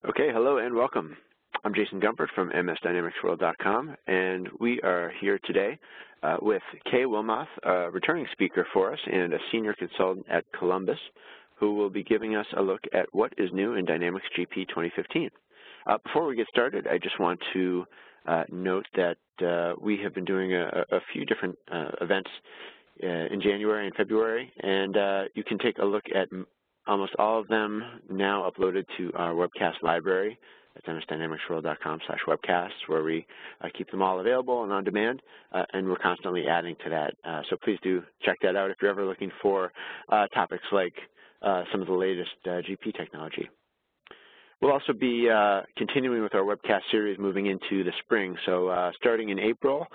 Okay, hello and welcome. I'm Jason Gumpert from msdynamicsworld.com, and we are here today with Kay Wilmoth, a returning speaker for us and a senior consultant at Columbus, who will be giving us a look at what is new in Dynamics GP 2015. Before we get started, I just want to note that we have been doing a few different events in January and February, and you can take a look at almost all of them now uploaded to our webcast library at msdynamicsworld.com/webcasts, where we keep them all available and on demand, and we're constantly adding to that. So please do check that out if you're ever looking for topics like some of the latest GP technology. We'll also be continuing with our webcast series moving into the spring. So starting in April,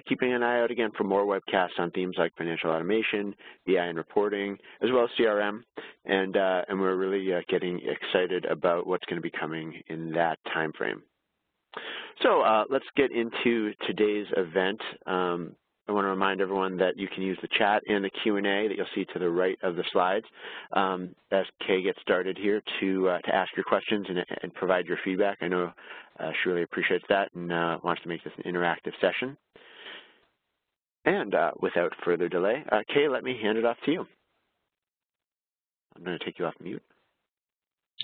keeping an eye out again for more webcasts on themes like financial automation, BI and reporting, as well as CRM, and we're really getting excited about what's going to be coming in that time frame. So let's get into today's event. I want to remind everyone that you can use the chat and the Q&A that you'll see to the right of the slides as Kay gets started here to ask your questions and provide your feedback. I know she really appreciates that and wants to make this an interactive session. And without further delay, Kay, let me hand it off to you. I'm going to take you off mute.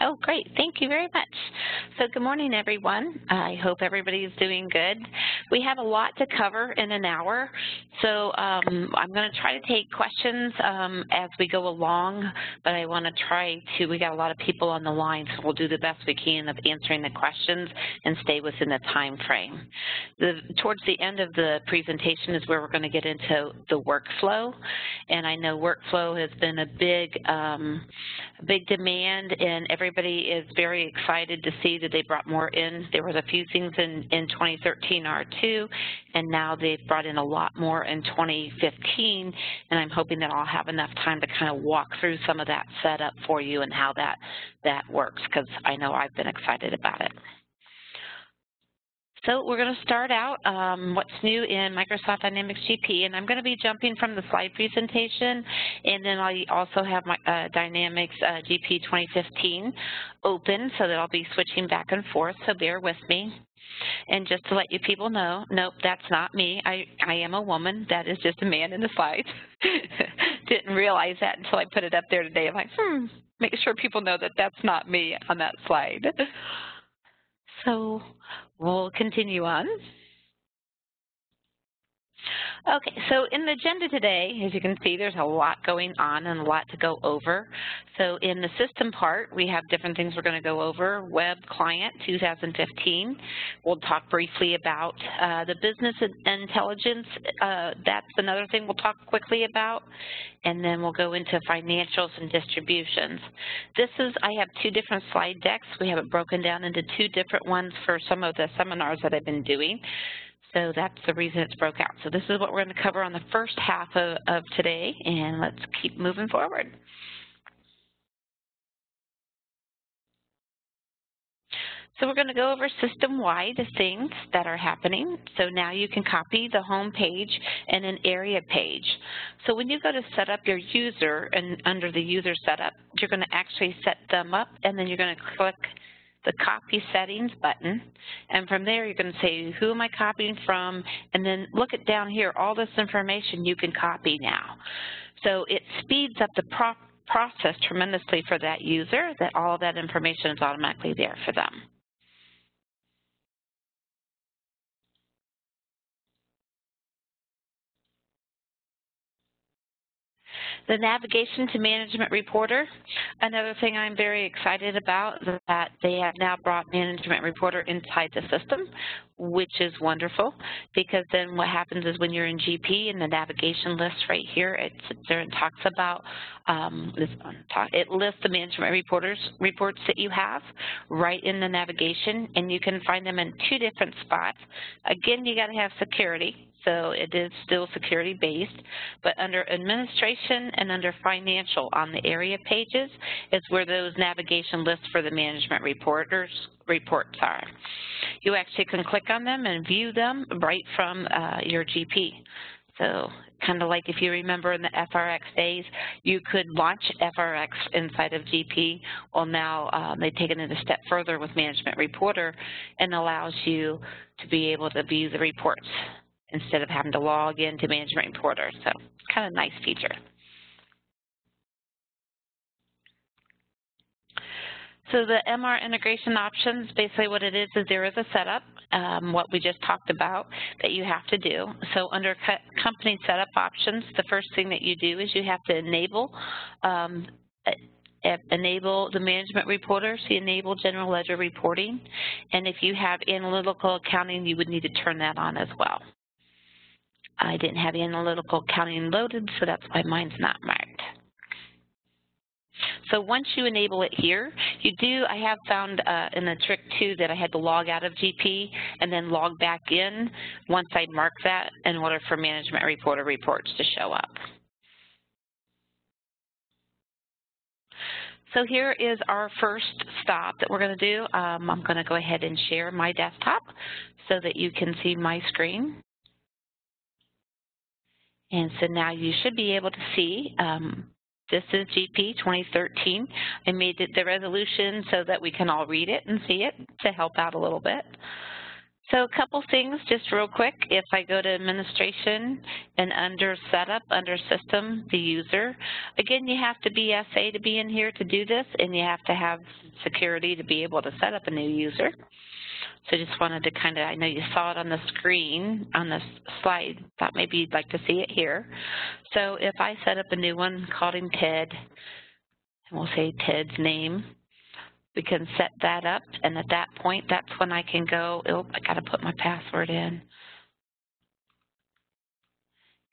Oh, great. Thank you very much. So good morning, everyone. I hope everybody is doing good. We have a lot to cover in an hour, so I'm going to try to take questions as we go along, but I want to we got a lot of people on the line, so we'll do the best we can of answering the questions and stay within the time frame. Towards the end of the presentation is where we're going to get into the workflow, and I know workflow has been a big demand, and everybody is very excited to see that they brought more in. There was a few things in 2013 R2, and now they've brought in a lot more in 2015, and I'm hoping that I'll have enough time to kind of walk through some of that setup for you and how that works, because I know I've been excited about it. So we're going to start out what's new in Microsoft Dynamics GP, and I'm going to be jumping from the slide presentation, and then I also have my Dynamics GP 2015 open, so that I'll be switching back and forth, so bear with me. And just to let you people know, nope, that's not me. I am a woman. That is just a man in the slides. Didn't realize that until I put it up there today. I'm like, make sure people know that that's not me on that slide. So we'll continue on. Okay, so in the agenda today, as you can see, there's a lot going on and a lot to go over. So in the system part, we have different things we're going to go over. Web Client 2015. We'll talk briefly about the business intelligence. That's another thing we'll talk quickly about. And then we'll go into financials and distributions. I have two different slide decks. We have it broken down into two different ones for some of the seminars that I've been doing. So that's the reason it's broke out. So this is what we're going to cover on the first half of today, and let's keep moving forward. So we're going to go over system-wide things that are happening. So now you can copy the home page and an area page. So when you go to set up your user, and under the user setup, you're going to actually set them up, and then you're going to click the copy settings button, and from there you're going to say, who am I copying from, and then look at down here, all this information you can copy now. So it speeds up the process tremendously for that user, that all of that information is automatically there for them. The navigation to Management Reporter, another thing I'm very excited about is that they have now brought Management Reporter inside the system, which is wonderful, because then what happens is when you're in GP and the navigation list right here, it sits there and talks about, it lists the Management reports that you have right in the navigation, and you can find them in two different spots. Again, you got to have security. So it is still security-based, but under administration and under financial on the area pages is where those navigation lists for the management reports are. You actually can click on them and view them right from your GP. So kind of like if you remember in the FRX days, you could launch FRX inside of GP. Well, now they've taken it a step further with Management Reporter and allows you to be able to view the reports instead of having to log into Management Reporter. So kind of a nice feature. So the MR integration options, basically what it is there is a setup, what we just talked about, that you have to do. So under company setup options, the first thing that you do is you have to enable the Management Reporter, so you enable General Ledger Reporting. And if you have analytical accounting, you would need to turn that on as well. I didn't have analytical accounting loaded, so that's why mine's not marked. So once you enable it here, I have found in a trick too that I had to log out of GP and then log back in once I mark that in order for Management Reporter reports to show up. So here is our first stop that we're going to do. I'm going to go ahead and share my desktop so that you can see my screen. And so now you should be able to see this is GP 2013. I made the resolution so that we can all read it and see it to help out a little bit. So a couple things just real quick. If I go to Administration and under Setup, under System, the User, again, you have to be SA to be in here to do this, and you have to have security to be able to set up a new user. So just wanted to kind of, I know you saw it on the screen, on this slide, thought maybe you'd like to see it here. So if I set up a new one, called him Ted, and we'll say Ted's name, we can set that up, and at that point, that's when I can go, oh, I gotta put my password in.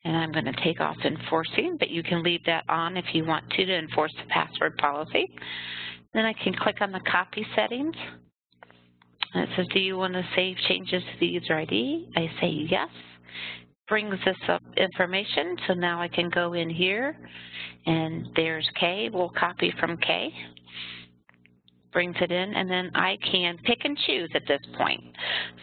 And I'm gonna take off enforcing, but you can leave that on if you want to enforce the password policy. Then I can click on the copy settings. And it says, do you want to save changes to the user ID? I say yes. Brings this up information, so now I can go in here, and there's K. We'll copy from K. Brings it in, and then I can pick and choose at this point.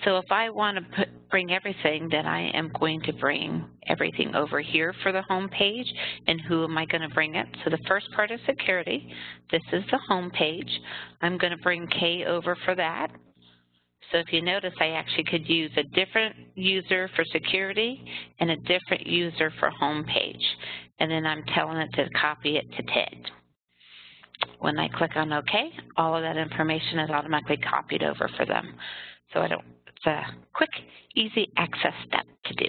So if I want to bring everything, then I am going to bring everything over here for the home page. And who am I going to bring it? So the first part is security. This is the home page. I'm going to bring K over for that. So if you notice, I actually could use a different user for security and a different user for home page. And then I'm telling it to copy it to Ted. When I click on OK, all of that information is automatically copied over for them. So it's a quick, easy access step to do.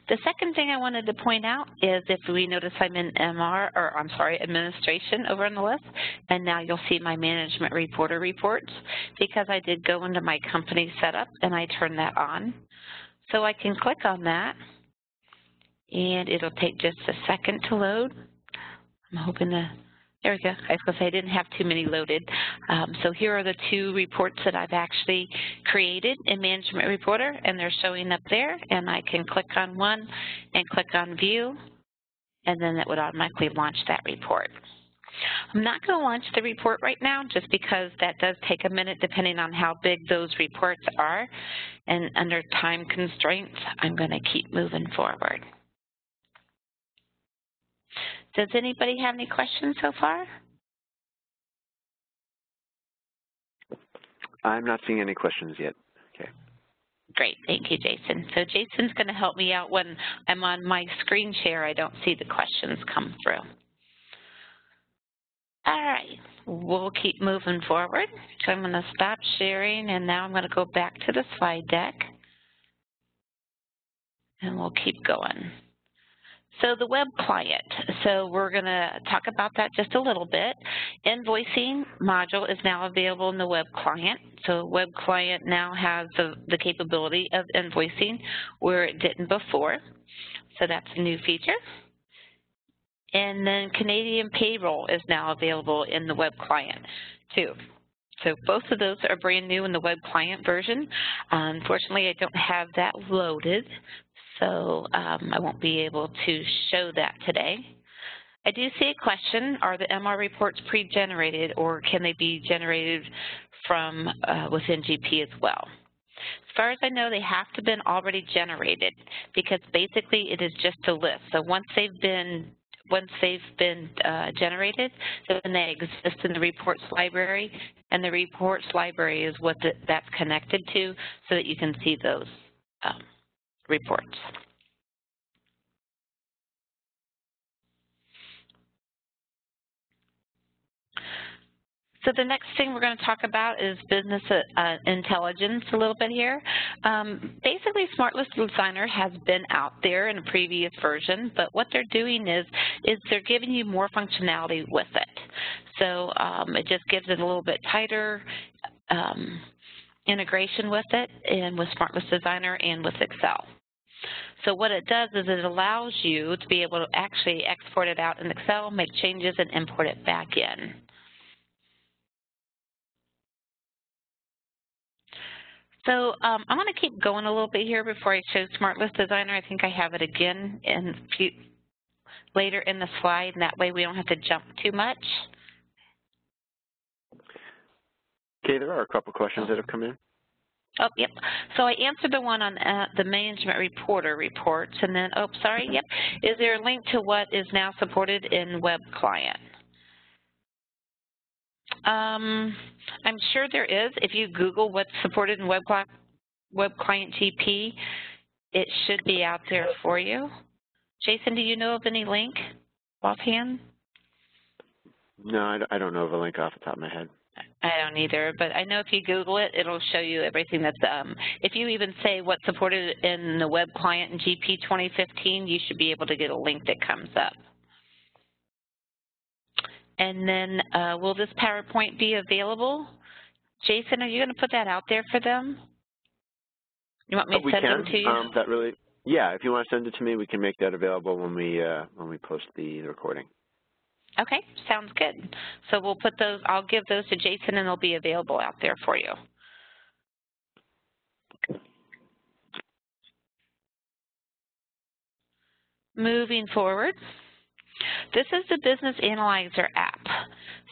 The second thing I wanted to point out is if we notice I'm in administration over on the list, and now you'll see my Management Reporter reports because I did go into my company setup and I turned that on. So I can click on that and it'll take just a second to load. I'm hoping to, there we go. I was going to say I didn't have too many loaded. So here are the two reports that I've actually created in Management Reporter, and they're showing up there. And I can click on one and click on View, and then it would automatically launch that report. I'm not going to launch the report right now just because that does take a minute depending on how big those reports are. And under time constraints, I'm going to keep moving forward. Does anybody have any questions so far? I'm not seeing any questions yet. Okay. Great, thank you, Jason. So Jason's going to help me out when I'm on my screen share. I don't see the questions come through. All right, we'll keep moving forward. So I'm going to stop sharing, and now I'm going to go back to the slide deck, and we'll keep going. So the web client, so we're going to talk about that just a little bit. Invoicing module is now available in the web client. So web client now has the capability of invoicing where it didn't before. So that's a new feature. And then Canadian payroll is now available in the web client too. So both of those are brand new in the web client version. Unfortunately, I don't have that loaded. So I won't be able to show that today. I do see a question, are the MR reports pre-generated or can they be generated from within GP as well? As far as I know, they have to have been already generated because basically it is just a list. So once they've been generated, then they exist in the reports library, and the reports library is what that's connected to so that you can see those reports. So the next thing we're going to talk about is business intelligence a little bit here. Basically, SmartList Designer has been out there in a previous version, but what they're doing is they're giving you more functionality with it. So it just gives it a little bit tighter integration with it, and with SmartList Designer and with Excel. So what it does is it allows you to be able to actually export it out in Excel, make changes, and import it back in. So I'm going to keep going a little bit here before I show SmartList Designer. I think I have it again later in the slide, and that way we don't have to jump too much. Okay, there are a couple questions that have come in. Oh, yep. So I answered the one on the management reporter reports, and then, oh, sorry, yep. Is there a link to what is now supported in Web Client? I'm sure there is. If you Google what's supported in Web Client GP, it should be out there for you. Jason, do you know of any link offhand? No, I don't know of a link off the top of my head. I don't either, but I know if you Google it, it'll show you everything that's, if you even say what's supported in the Web Client in GP 2015, you should be able to get a link that comes up. And then will this PowerPoint be available? Jason, are you going to put that out there for them? You want me to send them to you? Yeah, if you want to send it to me, we can make that available when we post the recording. Okay, sounds good. So we'll put those, I'll give those to Jason, and they'll be available out there for you. Moving forward. This is the Business Analyzer app.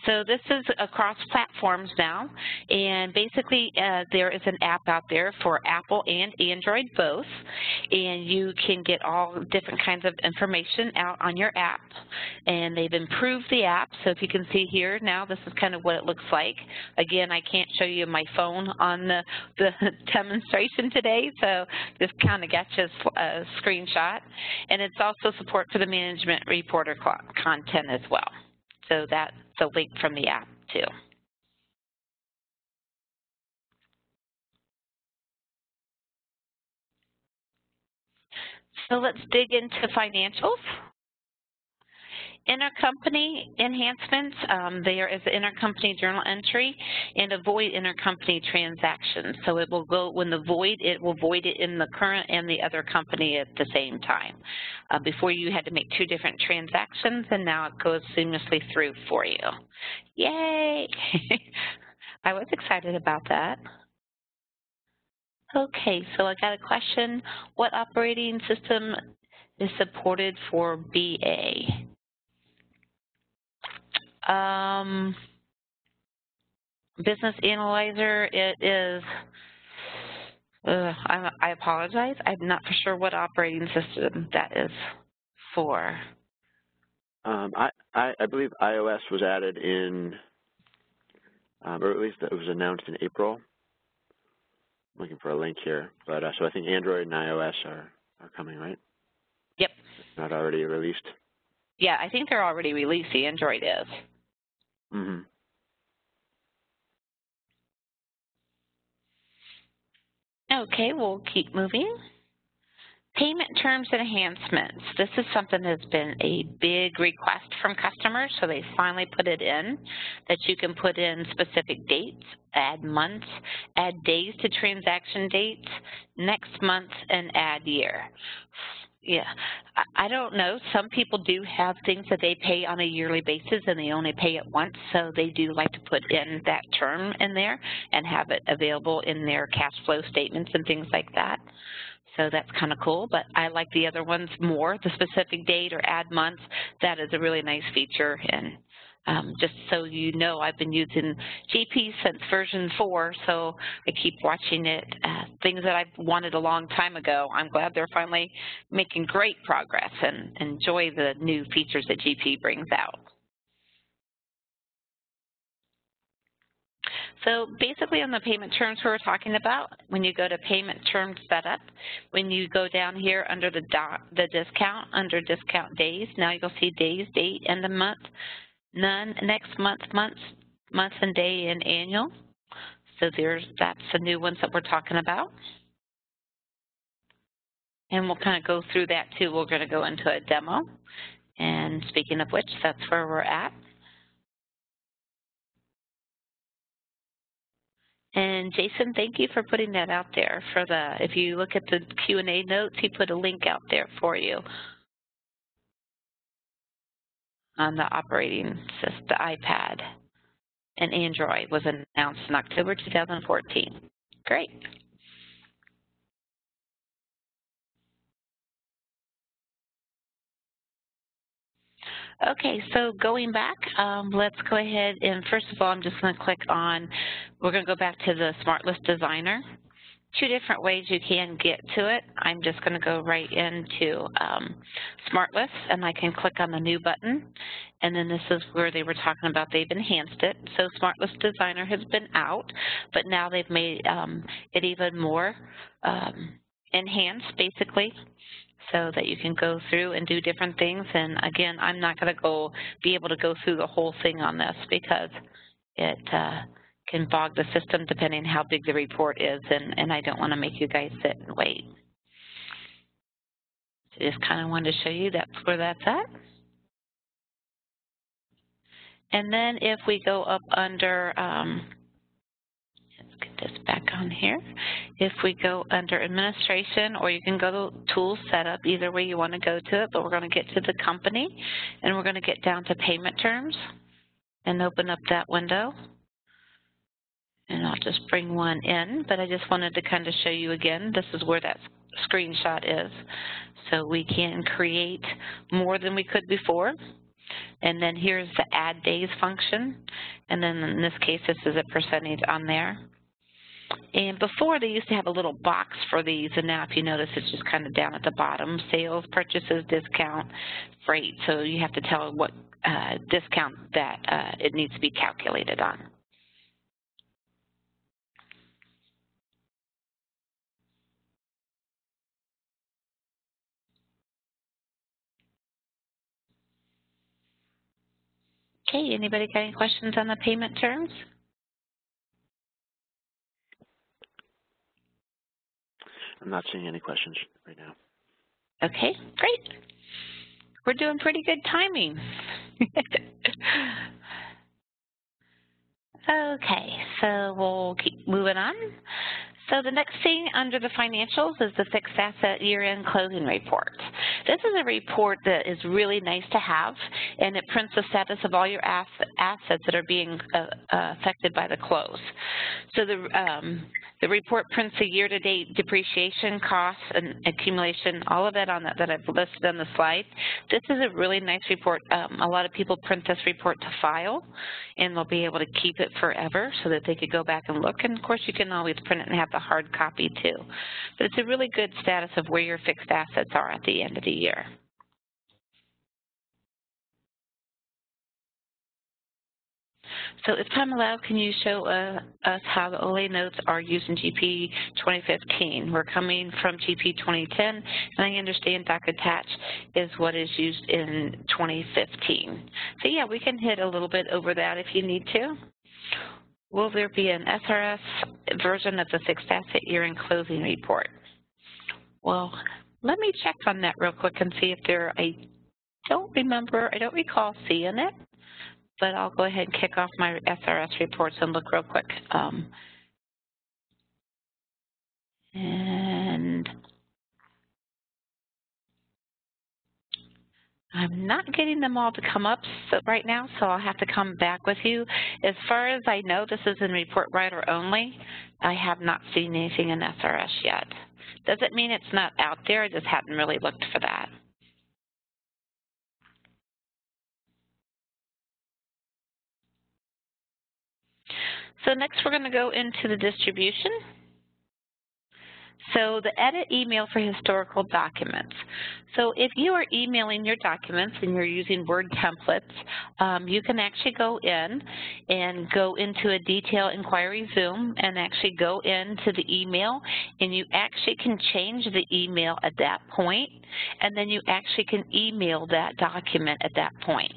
So this is across platforms now, and basically there is an app out there for Apple and Android both, and you can get all different kinds of information out on your app, and they've improved the app. So if you can see here now, this is kind of what it looks like. Again, I can't show you my phone on the demonstration today, so this kind of got you a screenshot. And it's also support for the management reporter content as well. So that's a link from the app too. So let's dig into financials. Intercompany enhancements, there is an intercompany journal entry and avoid intercompany transactions. So it will go, when the void, it will void it in the current and the other company at the same time. Before you had to make two different transactions, and now it goes seamlessly through for you. Yay! I was excited about that. Okay, so I got a question. What operating system is supported for BA? Business Analyzer, it is, I apologize, I'm not for sure what operating system that is for. I believe iOS was added in, or at least it was announced in April. I'm looking for a link here, but so I think Android and iOS are coming, right? Yep. It's not already released? Yeah, I think they're already released, the Android is. Mm-hmm. Okay, we'll keep moving. Payment terms and enhancements. This is something that's been a big request from customers, so they finally put it in, that you can put in specific dates, add months, add days to transaction dates, next month, and add year. Yeah, I don't know. Some people do have things that they pay on a yearly basis and they only pay it once, so they do like to put in that term in there and have it available in their cash flow statements and things like that. So that's kind of cool, but I like the other ones more, the specific date or add months. That is a really nice feature, and Just so you know, I've been using GP since version 4, so I keep watching it. Things that I've wanted a long time ago, I'm glad they're finally making great progress and enjoy the new features that GP brings out. So basically on the payment terms we were talking about, when you go to payment terms setup, when you go down here under the discount, under discount days, now you'll see days, date, end of month, none, next month, month and day, and annual. So that's the new ones that we're talking about. And we'll kind of go through that too. We're going to go into a demo. And speaking of which, that's where we're at. And Jason, thank you for putting that out there. If you look at the Q&A notes, he put a link out there for you on the operating system, the iPad, and Android was announced in October 2014. Great. Okay, so going back, let's go ahead and first of all, I'm just going to click on, we're going to go back to the SmartList Designer. 2 different ways you can get to it. I'm just going to go right into SmartList, and I can click on the new button, and then this is where they were talking about they've enhanced it. So SmartList Designer has been out, but now they've made it even more enhanced, basically, so that you can go through and do different things. And again, I'm not going to be able to go through the whole thing on this because it can bog the system depending on how big the report is, and I don't want to make you guys sit and wait. So just kind of wanted to show you that's where that's at. And then if we go up under, let's get this back on here. If we go under administration, or you can go to tool setup, either way you want to go to it, but we're going to get to the company, and we're going to get down to payment terms and open up that window. And I'll just bring one in, but I just wanted to kind of show you again, this is where that screenshot is. So we can create more than we could before. And then here's the add days function. And then in this case, this is a percentage on there. And before they used to have a little box for these, and now if you notice, it's just kind of down at the bottom, sales, purchases, discount, freight. So you have to tell what discount that it needs to be calculated on. Okay, anybody got any questions on the payment terms? I'm not seeing any questions right now. Okay, great. We're doing pretty good timing. Okay, so we'll keep moving on. So the next thing under the financials is the fixed asset year-end closing report. This is a report that is really nice to have, and it prints the status of all your assets that are being affected by the close. So the report prints the year-to-date depreciation, costs, and accumulation, all of that on that I've listed on the slide. This is a really nice report. A lot of people print this report to file, and they'll be able to keep it forever so that they could go back and look. And of course, you can always print it and have the hard copy too. But it's a really good status of where your fixed assets are at the end of the year. So if time allowed, can you show us how the OLA notes are used in GP 2015? We're coming from GP 2010, and I understand Doc Attach is what is used in 2015. So yeah, we can hit a little bit over that if you need to. Will there be an SRS version of the fixed asset year-end closing report? Well, let me check on that real quick and see if I don't recall seeing it, but I'll go ahead and kick off my SRS reports and look real quick. And I'm not getting them all to come up right now, so I'll have to come back with you. As far as I know, this is in report writer only. I have not seen anything in SRS yet. Doesn't mean it's not out there, I just hadn't really looked for that. So next we're going to go into the distribution. So the edit email for historical documents. So if you are emailing your documents and you're using Word templates, you can actually go in and go into a detail inquiry Zoom and actually go into the email, and you actually can change the email at that point, and then you actually can email that document at that point.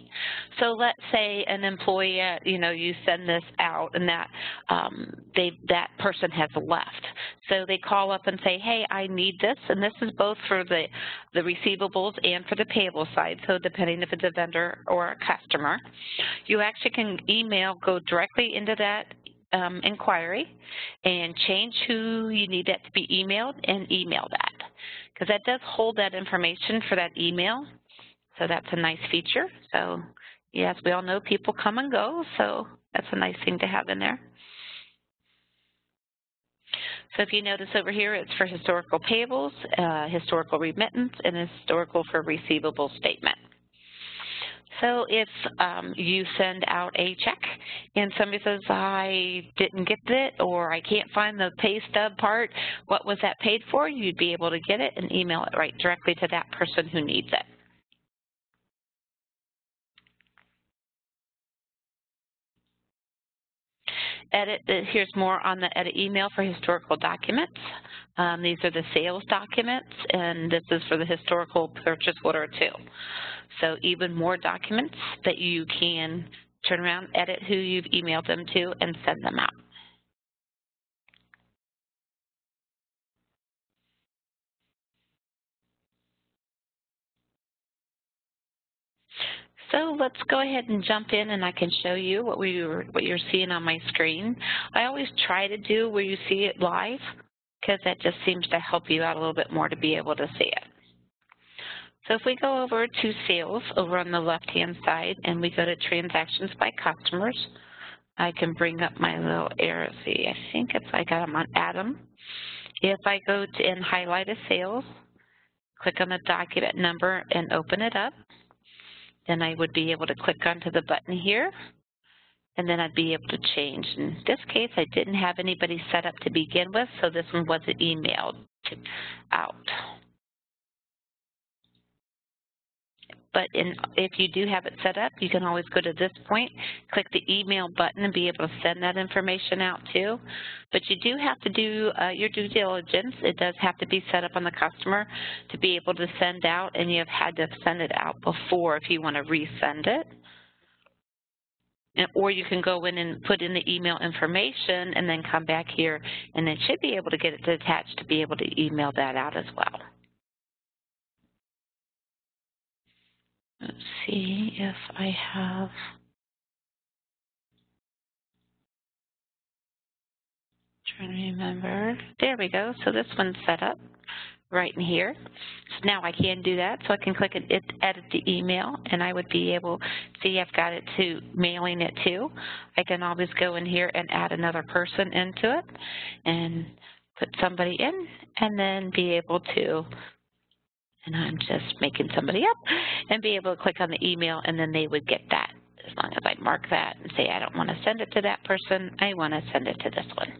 So let's say an employee, you send this out and that that person has left. So they call up and say, hey, I need this, and this is both for the receivables and for the payable side, so depending if it's a vendor or a customer. You actually can go directly into that inquiry and change who you need that to be emailed and email that, because that does hold that information for that email. So that's a nice feature. So yes, we all know people come and go, so that's a nice thing to have in there. So if you notice over here, it's for historical payables, historical remittance, and historical for receivable statement. So if you send out a check and somebody says, I didn't get it, or I can't find the pay stub part, what was that paid for? You'd be able to get it and email it right directly to that person who needs it. Here's more on the edit email for historical documents. These are the sales documents, and this is for the historical purchase order too. So even more documents that you can turn around, edit who you've emailed them to, and send them out. So let's go ahead and jump in, and I can show you what you're seeing on my screen. I always try to do where you see it live, because that just seems to help you out a little bit more to be able to see it. So if we go over to sales over on the left-hand side and we go to transactions by customers, I can bring up my little arrow. See, I think I got them on Adam. If I go to and highlight a sales, click on the document number and open it up, then I would be able to click onto the button here, and then I'd be able to change. In this case, I didn't have anybody set up to begin with, so this one wasn't emailed out. But if you do have it set up, you can always go to this point, click the email button, and be able to send that information out too. But you do have to do your due diligence. It does have to be set up on the customer to be able to send out, and you have had to send it out before if you want to resend it. Or you can go in and put in the email information and then come back here, and then should be able to get it attached to be able to email that out as well. Let's see if I have, trying to remember. There we go. So this one's set up right in here. So now I can do that. So I can click and edit the email, and I would be able to see I've got it to mailing it to. I can always go in here and add another person into it and put somebody in, and then be able to, and I'm just making somebody up, and be able to click on the email, and then they would get that. As long as I mark that and say I don't want to send it to that person, I want to send it to this one.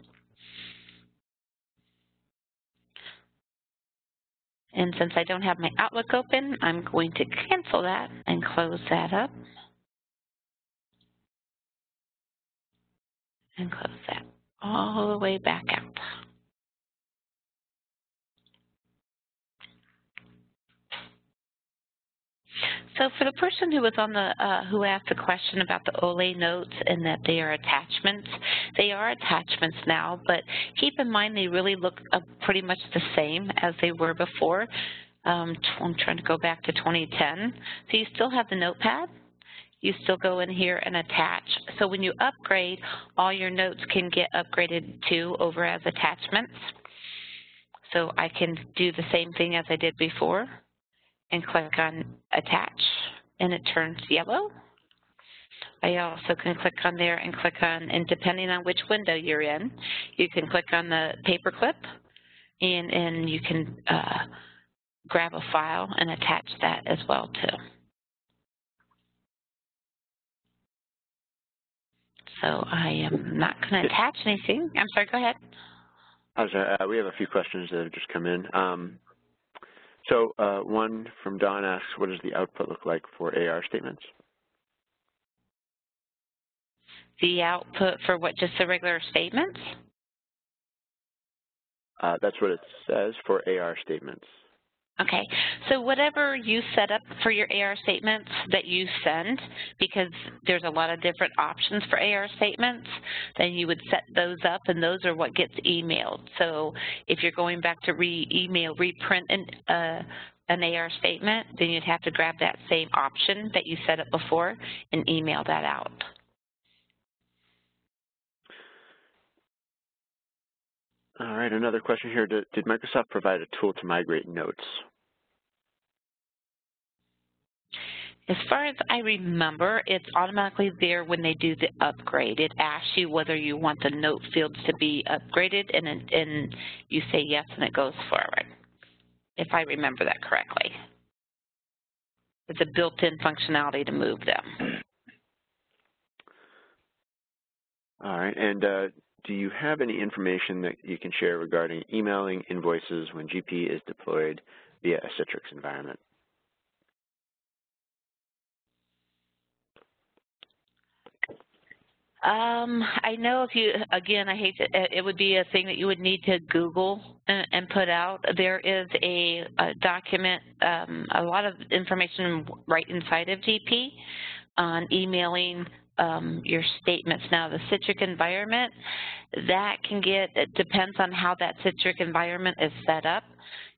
And since I don't have my Outlook open, I'm going to cancel that and close that up. And close that all the way back out. So for the person who was on the who asked a question about the OLE notes and that they are attachments now, but keep in mind they really look pretty much the same as they were before. I'm trying to go back to 2010. So you still have the notepad. You still go in here and attach. So when you upgrade, all your notes can get upgraded to over as attachments. So I can do the same thing as I did before and click on attach, and it turns yellow. I also can click on there and click on, and depending on which window you're in, you can click on the paperclip, and you can grab a file and attach that as well too. So I am not going to attach anything. I'm sorry, go ahead. We have a few questions that have just come in. One from Don asks, what does the output look like for AR statements? The output for what, just the regular statements? That's what it says for AR statements. Okay, so whatever you set up for your AR statements that you send, because there's a lot of different options for AR statements, then you would set those up, and those are what gets emailed. So if you're going back to reprint an AR statement, then you'd have to grab that same option that you set up before and email that out. All right, another question here. Did Microsoft provide a tool to migrate notes? As far as I remember, it's automatically there when they do the upgrade. It asks you whether you want the note fields to be upgraded, and you say yes, and it goes forward, if I remember that correctly. It's a built-in functionality to move them. All right, and do you have any information that you can share regarding emailing invoices when GP is deployed via a Citrix environment? I know if you, again, I hate to, it would be a thing that you would need to Google and put out. There is a document, a lot of information right inside of GP on emailing your statements. Now, the Citrix environment, that can get, it depends on how that Citrix environment is set up,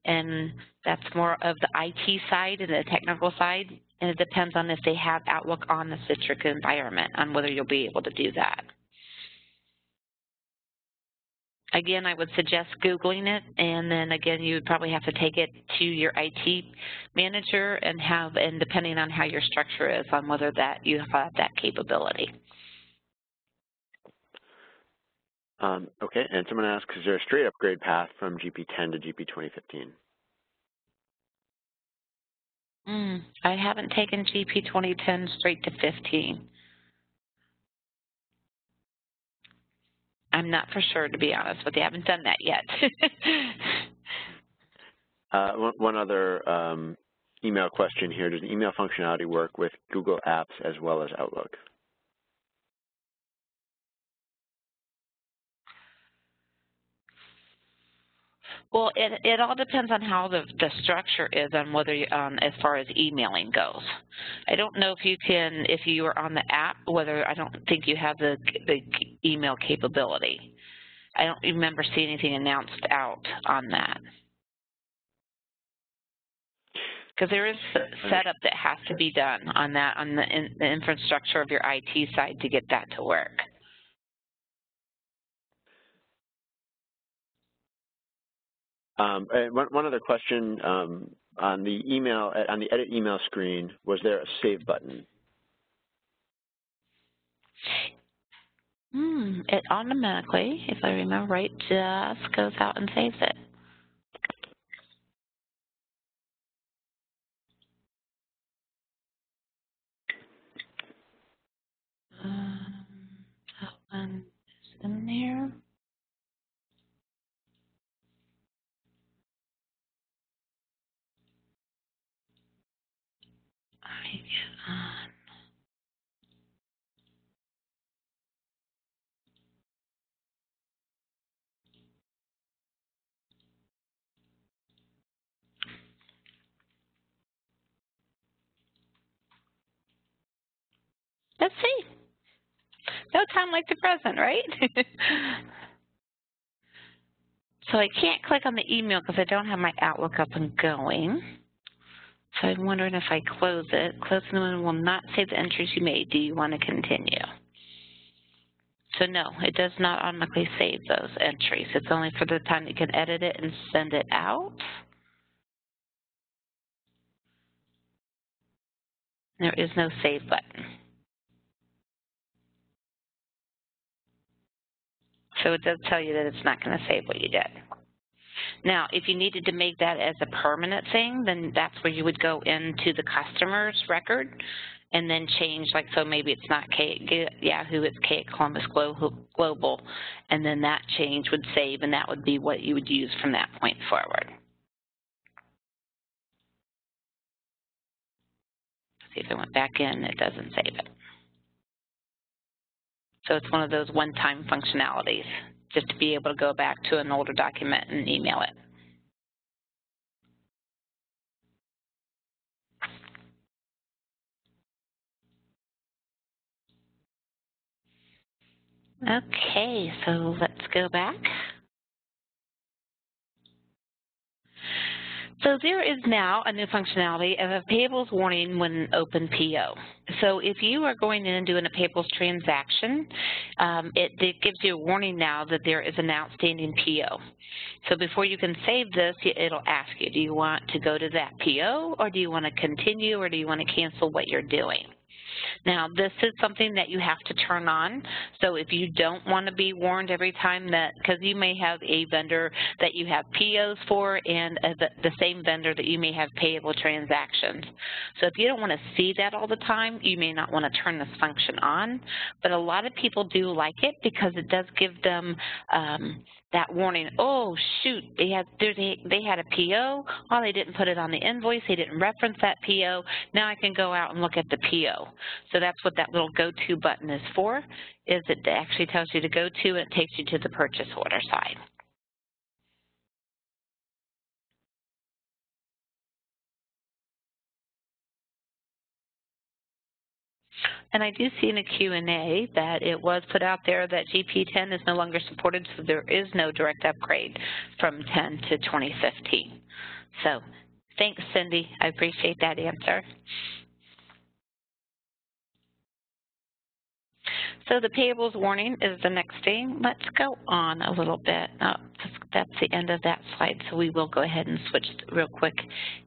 and that's more of the IT side and the technical side, and it depends on if they have Outlook on the Citrix environment, on whether you'll be able to do that. Again, I would suggest Googling it, and then again, you would probably have to take it to your IT manager and depending on how your structure is, on whether that you have that capability. Okay, and someone asks, is there a straight upgrade path from GP10 to GP 2015? I haven't taken GP 2010 straight to 15. I'm not for sure, to be honest, but they haven't done that yet. One other email question here. Does the email functionality work with Google Apps as well as Outlook? Well, it all depends on how the structure is on whether you, as far as emailing goes. I don't know if you can, if you are on the app, whether, I don't think you have the email capability. I don't remember seeing anything announced out on that. Because there is setup that has to be done on that, on the infrastructure of your IT side to get that to work. And one other question, on the email, on the edit email screen, was there a save button? It automatically, if I remember right, just goes out and saves it. That one is in there. I get on. Let's see. No time like the present, right? So I can't click on the email because I don't have my Outlook up and going. So I'm wondering if I close it. Close the one will not save the entries you made. Do you want to continue? So no, it does not automatically save those entries. It's only for the time you can edit it and send it out. There is no save button. So it does tell you that it's not going to save what you did. Now, if you needed to make that as a permanent thing, then that's where you would go into the customer's record and then change, like, so maybe it's not K at Yahoo, it's K at Columbus Global, and then that change would save, and that would be what you would use from that point forward. See if it went back in, it doesn't save it. So it's one of those one-time functionalities, just to be able to go back to an older document and email it. Okay, so let's go back. So there is now a new functionality of a payables warning when open PO. So if you are going in and doing a payables transaction, it gives you a warning now that there is an outstanding PO. So before you can save this, it'll ask you, do you want to go to that PO, or do you want to continue, or do you want to cancel what you're doing? Now, this is something that you have to turn on. So if you don't want to be warned every time that, because you may have a vendor that you have POs for and the same vendor that you may have payable transactions. So if you don't want to see that all the time, you may not want to turn this function on. But a lot of people do like it because it does give them that warning, oh, shoot, they had a PO. Oh, they didn't put it on the invoice. They didn't reference that PO. Now I can go out and look at the PO. So that's what that little go-to button is for, is it actually tells you to go to, and it takes you to the purchase order side. And I do see in a Q&A that it was put out there that GP10 is no longer supported, so there is no direct upgrade from 10 to 2015. So thanks, Cindy. I appreciate that answer. So the payables warning is the next thing. Let's go on a little bit. Oh, that's the end of that slide, so we will go ahead and switch real quick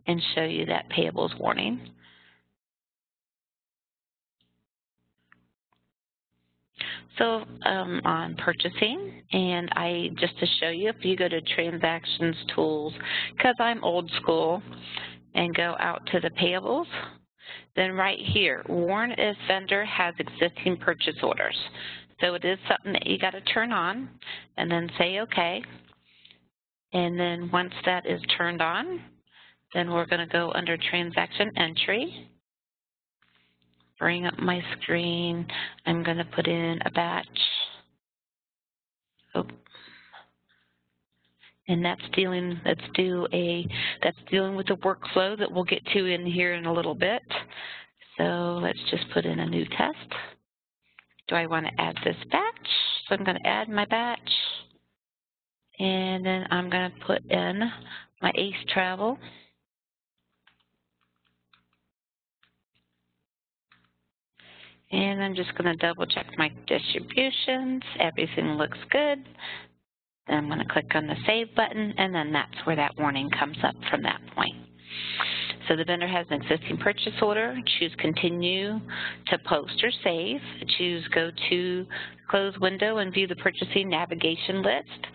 and show you that payables warning. So on purchasing, and just to show you, if you go to transactions tools, because I'm old school, and go out to the payables, then right here, warn if vendor has existing purchase orders. So it is something that you got to turn on, and then say okay. And then once that is turned on, then we're going to go under transaction entry. Bring up my screen. I'm going to put in a batch. Oh. And that's dealing with the workflow that we'll get to in here in a little bit. So let's just put in a new test. Do I want to add this batch? So I'm going to add my batch. And then I'm going to put in my ACE travel. And I'm just going to double check my distributions. Everything looks good. Then I'm going to click on the Save button, and then that's where that warning comes up from that point. So the vendor has an existing purchase order. Choose Continue to Post or Save. Choose Go to Close Window and View the Purchasing Navigation List.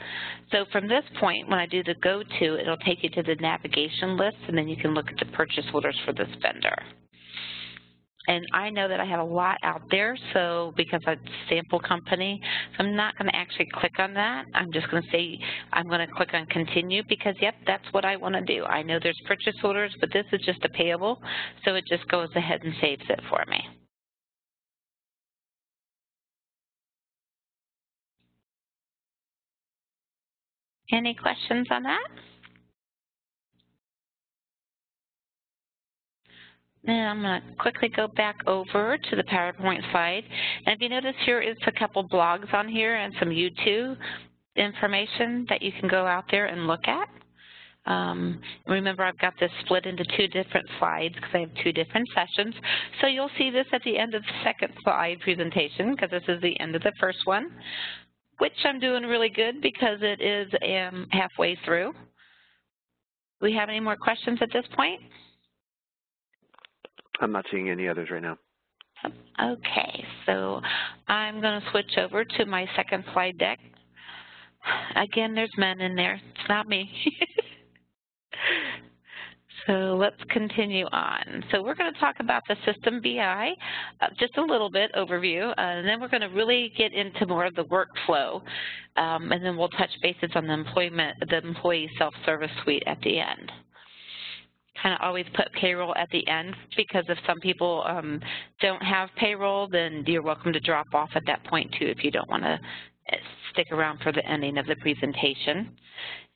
So from this point, when I do the Go To, it'll take you to the navigation list, and then you can look at the purchase orders for this vendor. And I know that I have a lot out there, so because I'm a sample company, so I'm not going to actually click on that. I'm just going to say I'm going to click on Continue because, yep, that's what I want to do. I know there's purchase orders, but this is just a payable, so it just goes ahead and saves it for me. Any questions on that? And I'm going to quickly go back over to the PowerPoint slide. And if you notice, here is a couple blogs on here and some YouTube information that you can go out there and look at. Remember, I've got this split into two different slides because I have two different sessions. So you'll see this at the end of the second slide presentation because this is the end of the first one, which I'm doing really good because it is halfway through. Do we have any more questions at this point? I'm not seeing any others right now. Okay, so I'm going to switch over to my second slide deck. Again, there's men in there. It's not me. So let's continue on. So we're going to talk about the System BI, just a little bit overview, and then we're going to really get into more of the workflow, and then we'll touch bases on the employee self-service suite at the end. Kind of always put payroll at the end because if some people don't have payroll, then you're welcome to drop off at that point too if you don't want to stick around for the ending of the presentation.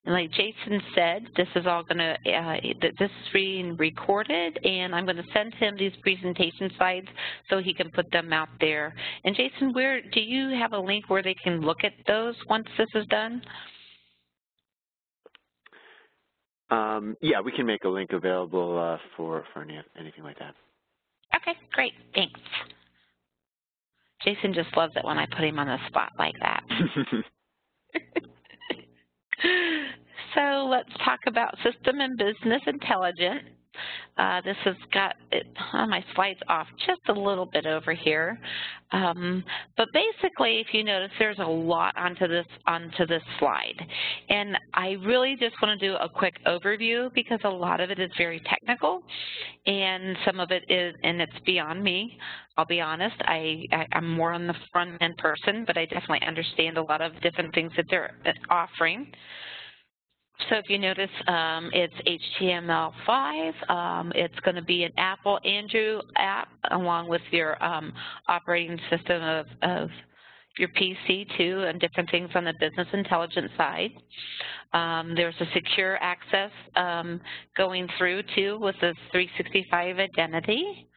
And like Jason said, this is all going to, this is being recorded, and I'm going to send him these presentation slides so he can put them out there. And Jason, do you have a link where they can look at those once this is done? Yeah, we can make a link available for anything like that. Okay, great, thanks. Jason just loves it when I put him on the spot like that. So let's talk about System and Business Intelligence. This has got my slides off just a little bit over here. But basically, if you notice, there's a lot onto this slide. And I really just want to do a quick overview because a lot of it is very technical, and some of it is, and it's beyond me. I'll be honest, I'm more on the front end person, but I definitely understand a lot of different things that they're offering. So if you notice, it's HTML5. It's going to be an Apple Android app along with your operating system of your PC too, and different things on the business intelligence side. There's a secure access going through too with the 365 identity,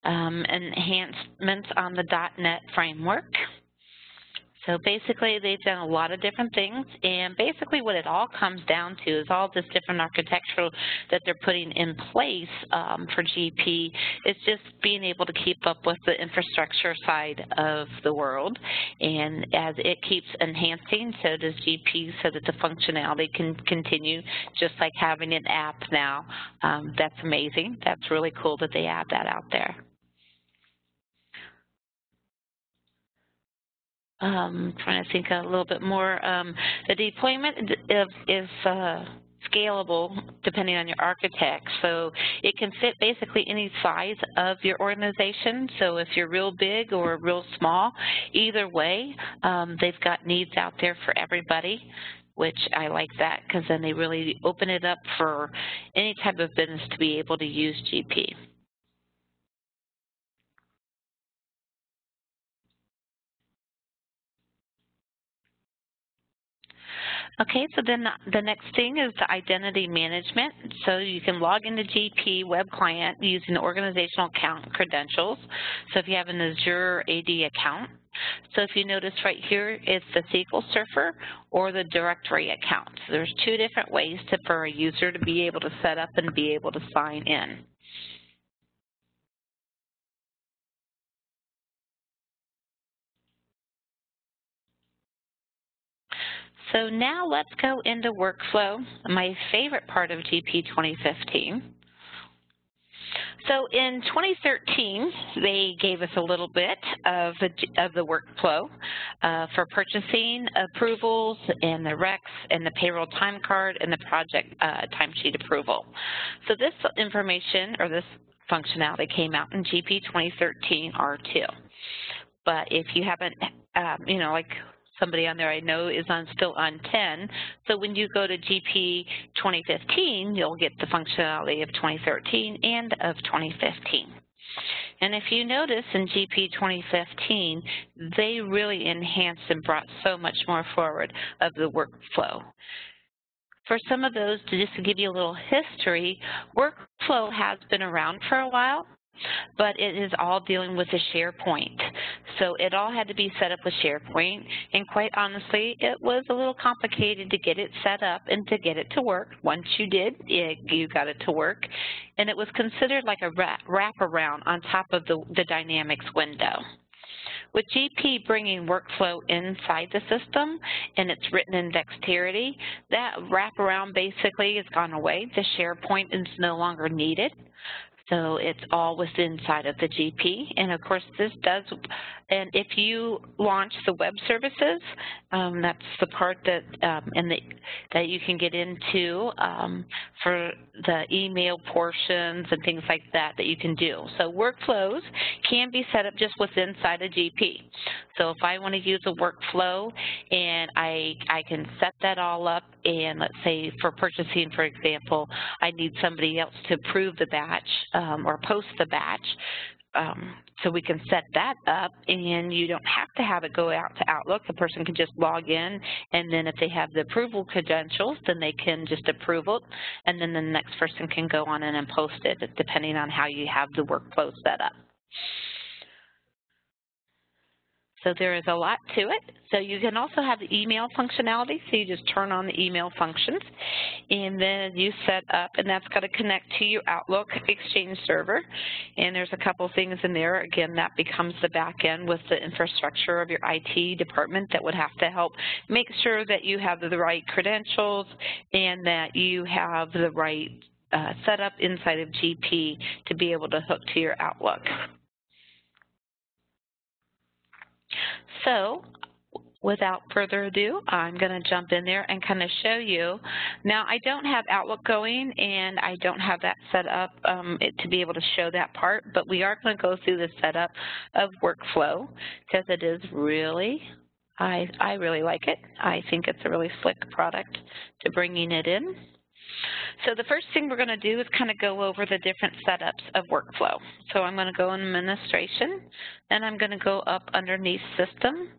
enhancements on the .NET framework. So basically, they've done a lot of different things, and basically what it all comes down to is all this different architectural that they're putting in place for GP. It's just being able to keep up with the infrastructure side of the world, and as it keeps enhancing, so does GP, so that the functionality can continue, just like having an app now. That's amazing. That's really cool that they add that out there. Trying to think a little bit more. The deployment is scalable depending on your architect. So it can fit basically any size of your organization. So if you're real big or real small, either way, they've got needs out there for everybody, which I like that because then they really open it up for any type of business to be able to use GP. Okay, so then the next thing is the identity management. So you can log into GP web client using the organizational account credentials. So if you have an Azure AD account. So if you notice right here, it's the SQL Server or the directory account. So there's two different ways for a user to be able to set up and be able to sign in. So now let's go into workflow, my favorite part of GP 2015. So in 2013, they gave us a little bit of the workflow for purchasing approvals and the recs and the payroll time card and the project timesheet approval. So this information or this functionality came out in GP 2013 R2. But if you haven't, you know, like somebody on there I know is still on 10. So when you go to GP 2015, you'll get the functionality of 2013 and of 2015. And if you notice in GP 2015, they really enhanced and brought so much more forward of the workflow. For some of those, just to give you a little history, workflow has been around for a while, but it is all dealing with the SharePoint. So it all had to be set up with SharePoint, and quite honestly, it was a little complicated to get it set up and to get it to work. Once you did, you got it to work, and it was considered like a wraparound on top of the Dynamics window. With GP bringing workflow inside the system and it's written in Dexterity, that wraparound basically has gone away. The SharePoint is no longer needed. So it's all within inside of the GP. And of course this does, and if you launch the web services, that's the part that that you can get into for the email portions and things like that you can do. So workflows can be set up just within inside a GP. So if I want to use a workflow and I can set that all up, and let's say for purchasing, for example, I need somebody else to approve the batch or post the batch. So we can set that up, and you don't have to have it go out to Outlook. The person can just log in, and then if they have the approval credentials, then they can just approve it, and then the next person can go on in and post it, depending on how you have the workflow set up. So there is a lot to it. So you can also have the email functionality. So you just turn on the email functions, and then you set up, and that's got to connect to your Outlook Exchange server. And there's a couple things in there. Again, that becomes the back end with the infrastructure of your IT department that would have to help make sure that you have the right credentials and that you have the right setup inside of GP to be able to hook to your Outlook. So without further ado, I'm going to jump in there and kind of show you. Now, I don't have Outlook going, and I don't have that set up to be able to show that part, but we are going to go through the setup of workflow because it is really, I really like it. I think it's a really slick product to bringing it in. So the first thing we're going to do is kind of go over the different setups of workflow. So I'm going to go in Administration, and I'm going to go up underneath System,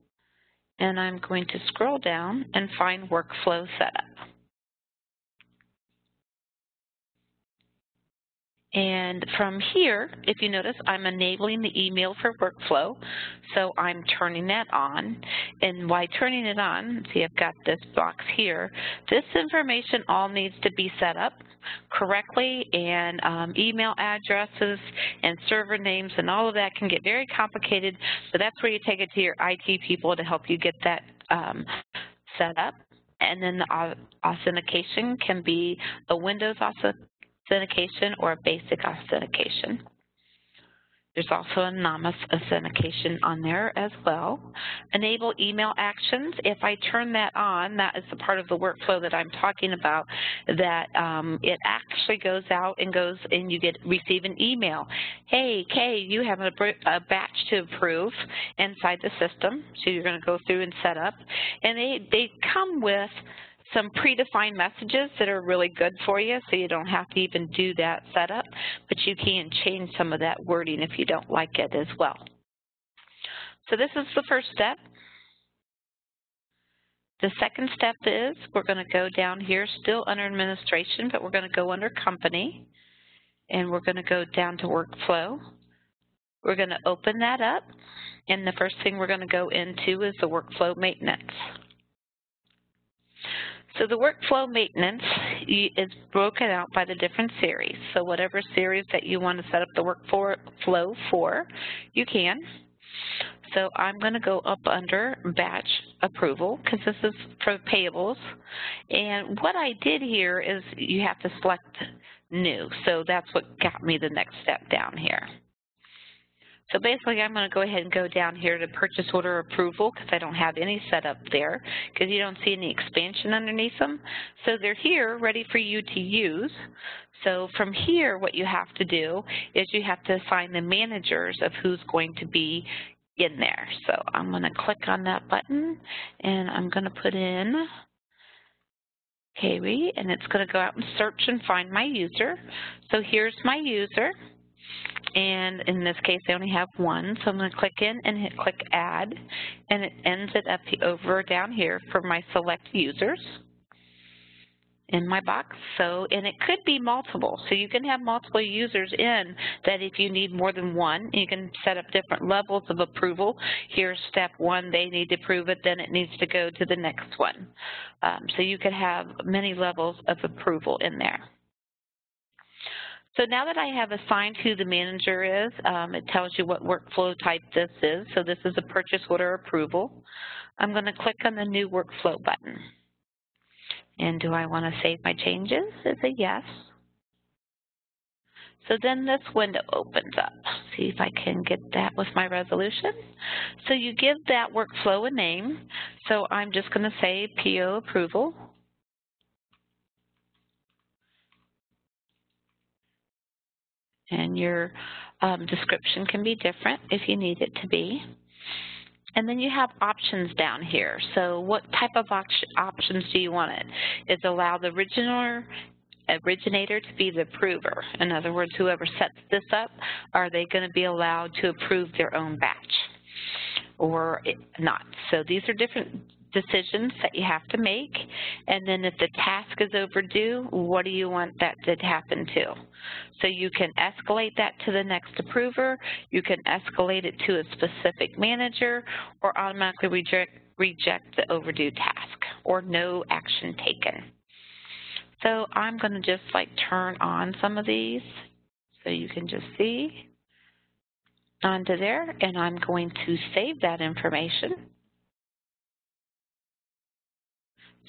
and I'm going to scroll down and find Workflow Setup. And from here, if you notice, I'm enabling the email for workflow, so I'm turning that on. And by turning it on, see I've got this box here, this information all needs to be set up correctly, and email addresses and server names and all of that can get very complicated, so that's where you take it to your IT people to help you get that set up. And then the authentication can be a Windows authentication or a basic authentication. There's also anonymous authentication on there as well. Enable email actions. If I turn that on, that is the part of the workflow that I'm talking about, that it actually goes out and you receive an email. Hey, Kay, you have a batch to approve inside the system. So you're going to go through and set up. And they come with some predefined messages that are really good for you, so you don't have to even do that setup, but you can change some of that wording if you don't like it as well. So this is the first step. The second step is we're going to go down here, still under Administration, but we're going to go under Company, and we're going to go down to Workflow. We're going to open that up, and the first thing we're going to go into is the Workflow Maintenance. So the workflow maintenance is broken out by the different series. So whatever series that you want to set up the workflow for, you can. So I'm going to go up under Batch Approval because this is for payables. And what I did here is you have to select New. So that's what got me the next step down here. So basically, I'm going to go ahead and go down here to Purchase Order Approval because I don't have any set up there because you don't see any expansion underneath them. So they're here ready for you to use. So from here, what you have to do is you have to assign the managers of who's going to be in there. So I'm going to click on that button, and I'm going to put in Kaylee, and it's going to go out and search and find my user. So here's my user. And in this case, I only have one, so I'm going to click in and click Add, and it ends it up over down here for my select users in my box. So, and it could be multiple, so you can have multiple users in that. If you need more than one, you can set up different levels of approval. Here's step one, they need to approve it, then it needs to go to the next one. So you could have many levels of approval in there. So now that I have assigned who the manager is, it tells you what workflow type this is. So this is a purchase order approval. I'm going to click on the new workflow button. And do I want to save my changes? It's a yes. So then this window opens up. See if I can get that with my resolution. So you give that workflow a name. So I'm just going to say PO approval. And your description can be different if you need it to be. And then you have options down here. So what type of options do you want it? Is allow the originator to be the approver. In other words, whoever sets this up, are they going to be allowed to approve their own batch or not? So these are different decisions that you have to make. And then if the task is overdue, what do you want that to happen to? So you can escalate that to the next approver, you can escalate it to a specific manager, or automatically reject the overdue task, or no action taken. So I'm going to just like turn on some of these so you can just see onto there, and I'm going to save that information.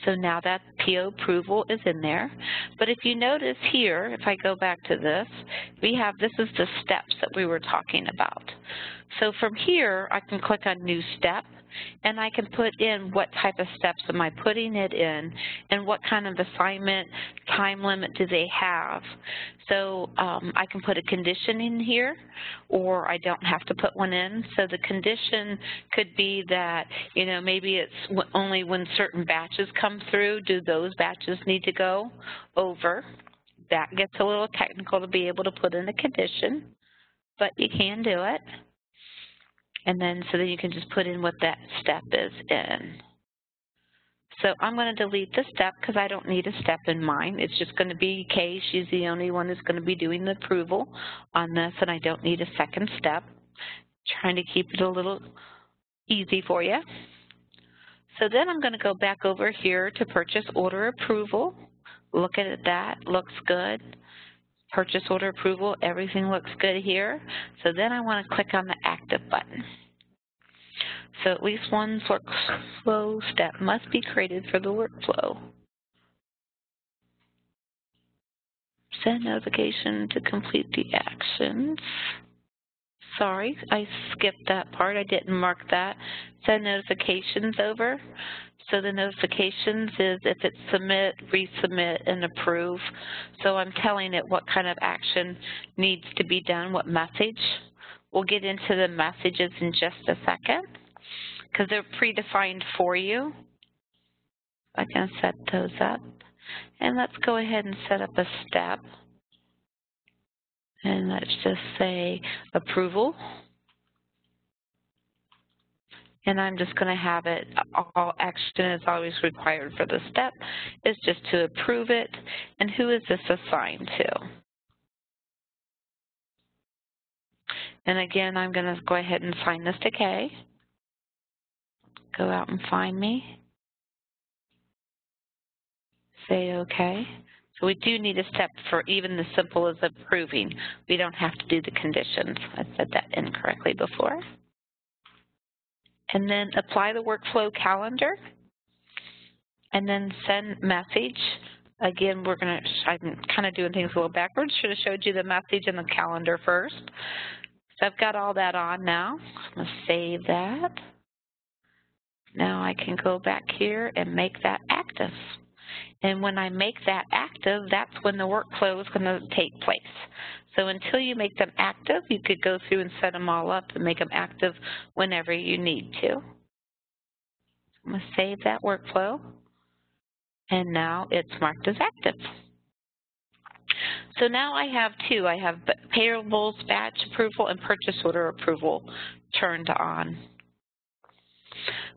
So now that PO approval is in there. But if you notice here, if I go back to this, this is the steps that we were talking about. So from here, I can click on New Step, and I can put in what type of steps am I putting it in, and what kind of assignment time limit do they have. So I can put a condition in here, or I don't have to put one in. So the condition could be that, you know, maybe it's only when certain batches come through, do those batches need to go over. That gets a little technical to be able to put in a condition, but you can do it. And then so then you can just put in what that step is in. So I'm going to delete the step because I don't need a step in mine. It's just going to be Kay. She's the only one who's going to be doing the approval on this, and I don't need a second step. Trying to keep it a little easy for you. So then I'm going to go back over here to purchase order approval. Look at that. Looks good. Purchase order approval, everything looks good here. So then I want to click on the active button. So at least one workflow step must be created for the workflow. Send notification to complete the actions. Sorry, I skipped that part. I didn't mark that. Send notifications over. So the notifications is if it's submit, resubmit, and approve. So I'm telling it what kind of action needs to be done, what message. We'll get into the messages in just a second because they're predefined for you. I can set those up. And let's go ahead and set up a step. And let's just say approval. And I'm just going to have it, all action is always required for the step, is just to approve it. And who is this assigned to? And again, I'm going to go ahead and assign this to Kay. Go out and find me. Say OK. So we do need a step for even the simple as approving. We don't have to do the conditions. I said that incorrectly before. And then apply the workflow calendar, and then send message. Again, I'm kind of doing things a little backwards. Should have showed you the message and the calendar first. So I've got all that on now. I'm going to save that. Now I can go back here and make that active. And when I make that active, that's when the workflow is going to take place. So until you make them active, you could go through and set them all up and make them active whenever you need to. I'm going to save that workflow. And now it's marked as active. So now I have two. I have payables batch approval and purchase order approval turned on.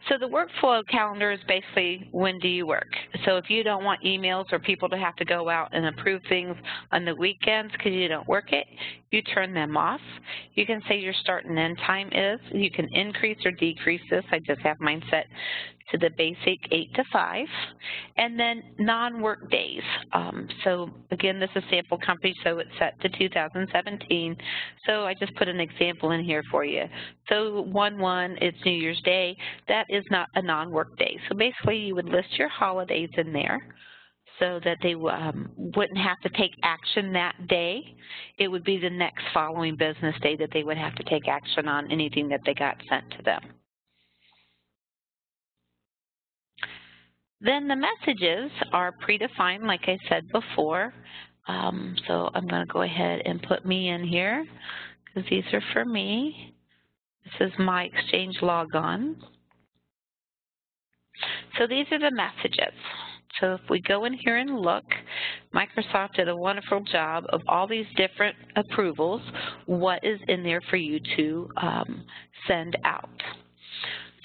So the workflow calendar is basically when do you work. So if you don't want emails or people to have to go out and approve things on the weekends because you don't work it, you turn them off. You can say your start and end time is. You can increase or decrease this. I just have mine set to the basic 8 to 5. And then non-work days. So again, this is sample company, so it's set to 2017. So I just put an example in here for you. So 1/1, it's New Year's Day. That is not a non-work day. So basically you would list your holidays in there. so that they wouldn't have to take action that day. It would be the next following business day that they would have to take action on anything that they got sent to them. Then the messages are predefined, like I said before. So I'm going to go ahead and put me in here because these are for me. This is my Exchange logon. So these are the messages. So if we go in here and look, Microsoft did a wonderful job of all these different approvals, what is in there for you to send out.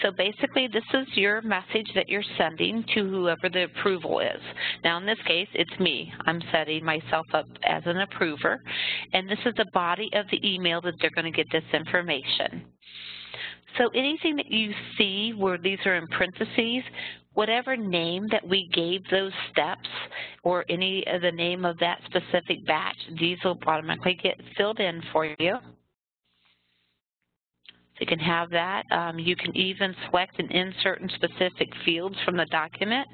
So basically, this is your message that you're sending to whoever the approval is. Now, in this case, it's me. I'm setting myself up as an approver, and this is the body of the email that they're going to get this information. So anything that you see where these are in parentheses, whatever name that we gave those steps or any of the name of that specific batch, these will automatically get filled in for you. You can have that. You can even select and insert in specific fields from the document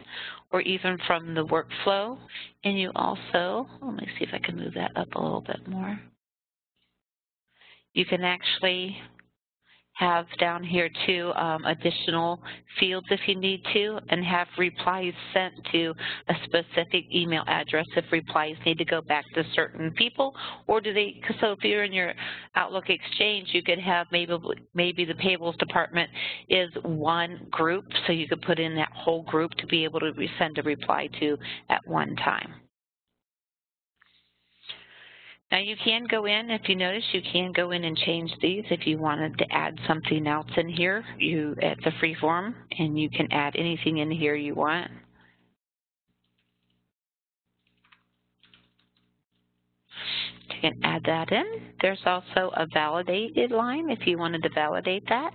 or even from the workflow. And you also, let me see if I can move that up a little bit more. You can actually have down here too additional fields if you need to, and have replies sent to a specific email address if replies need to go back to certain people, or do they, so if you're in your Outlook Exchange, you could have maybe the payables department is one group, so you could put in that whole group to be able to send a reply to at one time. Now you can go in, if you notice, you can go in and change these if you wanted to add something else in here. It's a free form, and you can add anything in here you want. You can add that in. There's also a validated line if you wanted to validate that.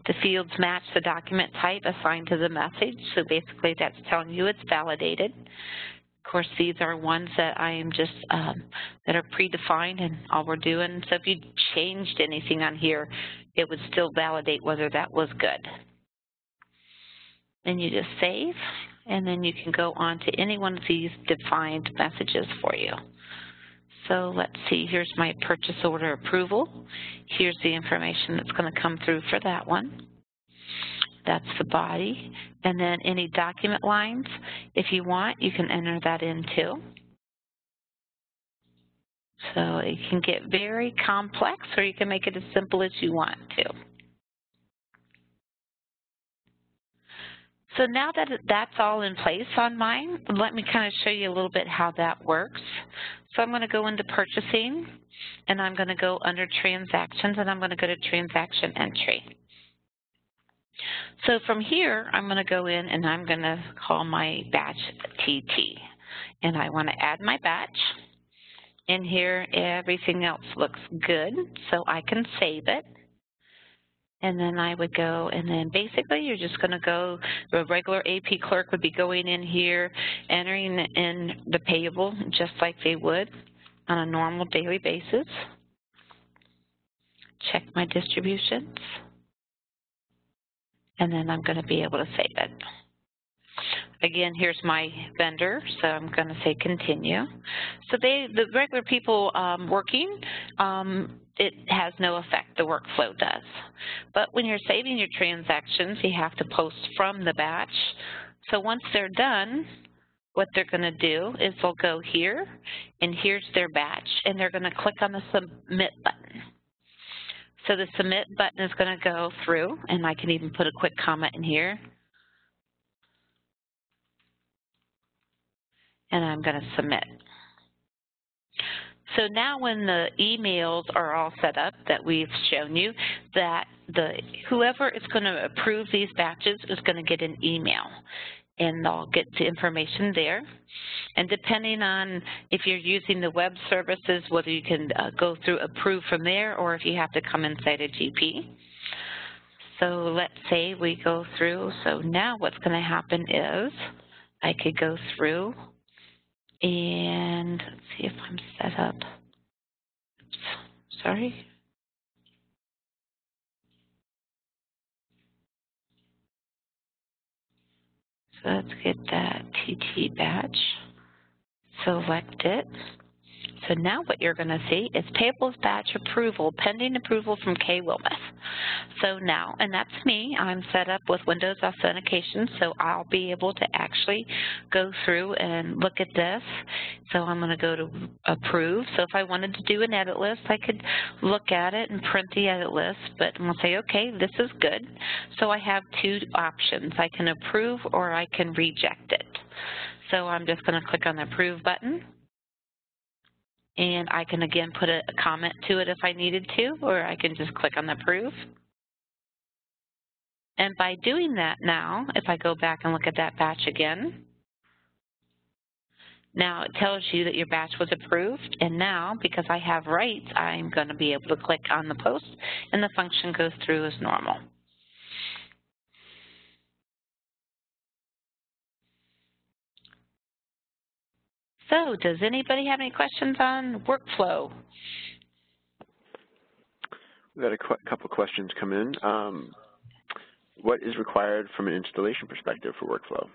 The fields match the document type assigned to the message, so basically that's telling you it's validated. Of course, these are ones that I am just, that are predefined and all we're doing. So if you changed anything on here, it would still validate whether that was good. Then you just save, and then you can go on to any one of these defined messages for you. So let's see, here's my purchase order approval. Here's the information that's going to come through for that one. That's the body. And then any document lines, if you want, you can enter that in too. So it can get very complex, or you can make it as simple as you want to. So now that that's all in place on mine, let me kind of show you a little bit how that works. So I'm going to go into purchasing, and I'm going to go under transactions, and I'm going to go to transaction entry. So from here, I'm going to go in and I'm going to call my batch TT. And I want to add my batch. And here, everything else looks good, so I can save it. And then I would go, and then basically you're just going to go, the regular AP clerk would be going in here, entering in the payable just like they would on a normal daily basis. Check my distributions. And then I'm going to be able to save it. Again, here's my vendor, so I'm going to say continue. So the regular people working, it has no effect, the workflow does. But when you're saving your transactions, you have to post from the batch. So once they're done, what they're going to do is they'll go here, and here's their batch, and they're going to click on the submit button. So the submit button is going to go through, and I can even put a quick comment in here. And I'm going to submit. So now when the emails are all set up that we've shown you, that whoever is going to approve these batches is going to get an email. And they'll get the information there. And depending on if you're using the web services, whether you can go through approve from there or if you have to come inside a GP. So let's say we go through. So now what's going to happen is I could go through and let's see if I'm set up. Oops, sorry. So let's get that TT batch. select it. So now what you're going to see is Payables batch approval, pending approval from Kay Wilmoth. So now, and that's me, I'm set up with Windows Authentication, so I'll be able to actually go through and look at this. So I'm going to go to approve. So if I wanted to do an edit list, I could look at it and print the edit list, but I'm going to say, okay, this is good. So I have two options. I can approve or I can reject it. So I'm just going to click on the approve button. And I can, again, put a comment to it if I needed to, or I can just click on the approve. And by doing that now, if I go back and look at that batch again, now it tells you that your batch was approved. And now, because I have rights, I'm going to be able to click on the post, and the function goes through as normal. So does anybody have any questions on workflow? We've had a couple questions come in. What is required from an installation perspective for workflow?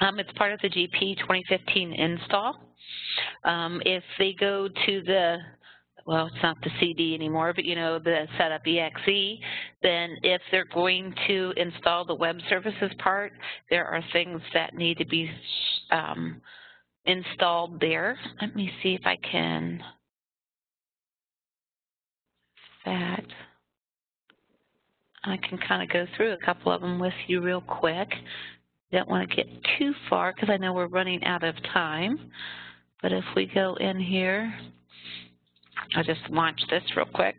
It's part of the GP 2015 install. If they go to the, well, it's not the CD anymore, but you know, the setup EXE, then if they're going to install the web services part, there are things that need to be installed there. Let me see if I can, I can kind of go through a couple of them with you real quick. Don't want to get too far because I know we're running out of time. But if we go in here, I'll just launch this real quick.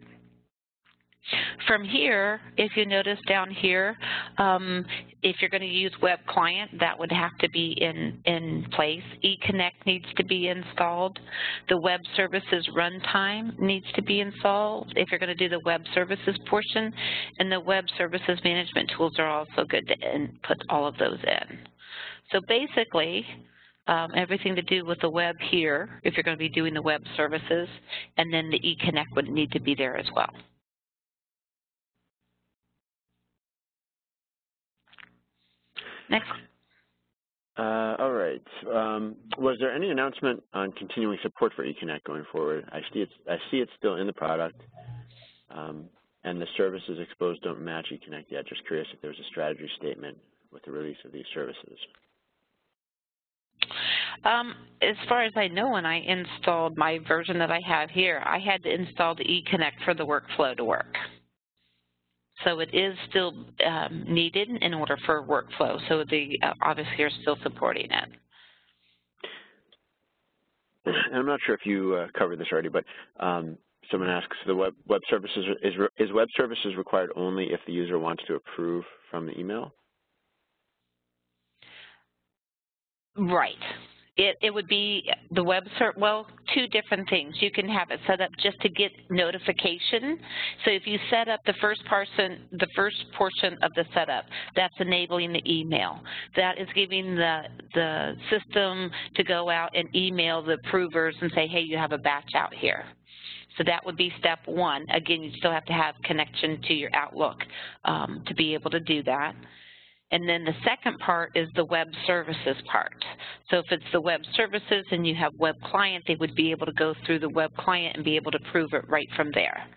From here, if you notice down here, if you're going to use web client, that would have to be in place. eConnect needs to be installed. The web services runtime needs to be installed if you're going to do the web services portion. And the web services management tools are also good to input all of those in. So basically, everything to do with the web here, if you're going to be doing the web services, and then the eConnect would need to be there as well. Next. All right. Was there any announcement on continuing support for eConnect going forward? I see it's still in the product, and the services exposed don't match eConnect yet. Just curious if there was a strategy statement with the release of these services. As far as I know, when I installed my version that I have here, I had to install the eConnect for the workflow to work. So it is still needed in order for workflow. So the obviously you're still supporting it. And I'm not sure if you covered this already, but someone asks, the web services is web services required only if the user wants to approve from the email? Right. It would be the web server, well, two different things. You can have it set up just to get notification. So if you set up the first portion of the setup, that's enabling the email. That is giving the system to go out and email the approvers and say, hey, you have a batch out here. So that would be step one. Again, you still have to have connection to your Outlook to be able to do that. And then the second part is the web services part. So if it's the web services and you have web client, they would be able to go through the web client and be able to prove it right from there.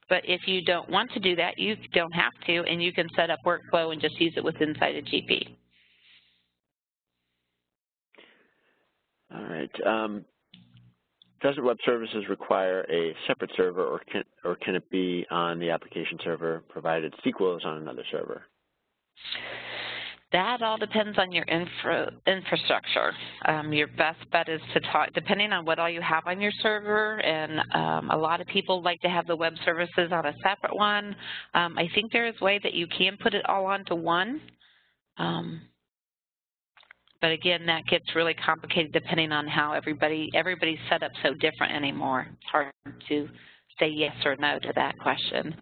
But if you don't want to do that, you don't have to, and you can set up workflow and just use it within inside of GP. All right. Doesn't web services require a separate server, or can it be on the application server, provided SQL is on another server? That all depends on your infrastructure. Your best bet is to talk, depending on what all you have on your server, and a lot of people like to have the web services on a separate one. I think there is a way that you can put it all onto one. But again, that gets really complicated depending on how everybody's set up so different anymore. It's hard to say yes or no to that question.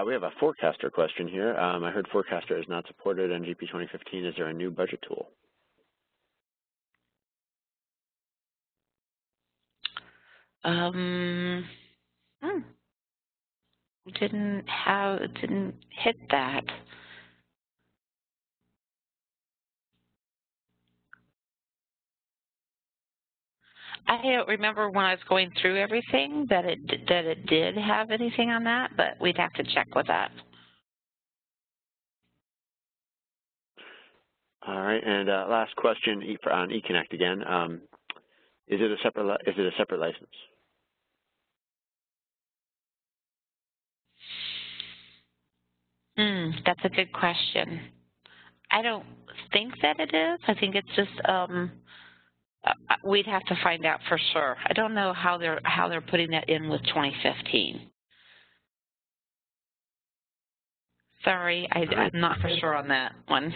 We have a forecaster question here. I heard forecaster is not supported in GP 2015. Is there a new budget tool? didn't hit that. I don't remember when I was going through everything that it did have anything on that, but we'd have to check with that. All right, and last question on eConnect again. Is it a separate license? That's a good question. I don't think that it is. I think it's just we'd have to find out for sure. I don't know how they're putting that in with 2015. Sorry, I'm not for sure on that one.